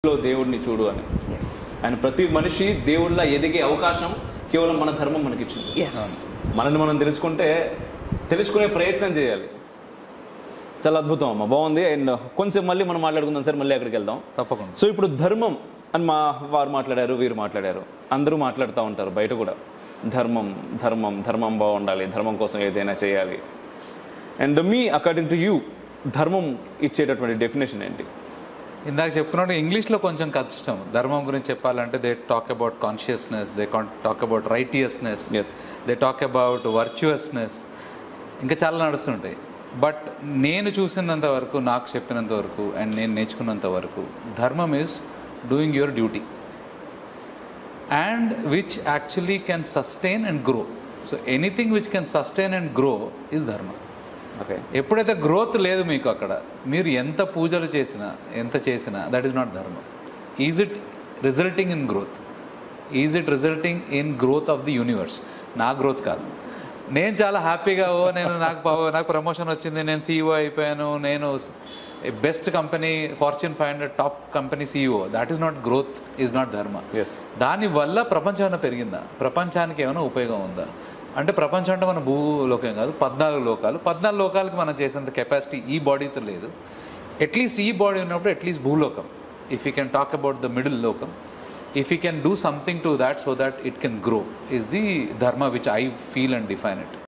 లో దేవుడిని చూడు అని. ఆయన ప్రతి మనిషి దేవుళ్ళ ఎదిగే అవకాశం కేవలం మన ధర్మం మనకిచ్చింది. మనల్ని మనం తెలుసుకునే ప్రయత్నం చేయాలి. చాలా అద్భుతం అమ్మ, బాగుంది. అండ్ కొంచెం మళ్ళీ మనం మాట్లాడుకుందాం సార్, మళ్ళీ అక్కడికి వెళ్దాం తప్పకుండా. సో ఇప్పుడు ధర్మం అని వారు మాట్లాడారు, వీరు మాట్లాడారు, అందరూ మాట్లాడుతూ ఉంటారు బయట కూడా. ధర్మం ధర్మం ధర్మం బాగుండాలి, ధర్మం కోసం ఏదైనా చేయాలి. అండ్ అకార్డింగ్ టు యూ ధర్మం ఇచ్చేటటువంటి డెఫినేషన్ ఏంటి? ఇందాక చెప్పుకున్నట్టు ఇంగ్లీష్లో కొంచెం కష్టం ధర్మం గురించి చెప్పాలంటే. They talk about consciousness, they talk about righteousness, they talk about virtuousness, ఇంకా చాలా నడుస్తుంటాయి. బట్ నేను చూసినంత వరకు, నాకు చెప్పినంత వరకు అండ్ నేను నేర్చుకున్నంత వరకు, ధర్మం is doing your duty and which actually can sustain and grow. So anything which can sustain and grow is ధర్మ. ఓకే, ఎప్పుడైతే గ్రోత్ లేదు మీకు అక్కడ, మీరు ఎంత పూజలు చేసినా ఎంత చేసినా దట్ ఈస్ నాట్ ధర్మం. Is it resulting in growth? Is it resulting in growth of the universe? నా గ్రోత్ కాదు. నేను చాలా హ్యాపీగా నాకు ప్రమోషన్ వచ్చింది, నేను CEO అయిపోయాను, నేను best company fortune 500 top company CEO. That is not growth, is not ధర్మ. దానివల్ల ప్రపంచం ఏమైనా పెరిగిందా? ప్రపంచానికి ఏమైనా ఉపయోగం ఉందా? అంటే ప్రపంచం అంటే మన భూలోకం కాదు, 14 లోకాలు. 14 లోకాలకి మనం చేసేంత కెపాసిటీ ఈ బాడీతో లేదు. అట్లీస్ట్ ఈ బాడీ ఉన్నప్పుడు అట్లీస్ట్ భూలోకం, if you can talk about the middle లోకం, if you can do something to that so that it can grow, is the dharma which I feel and define it.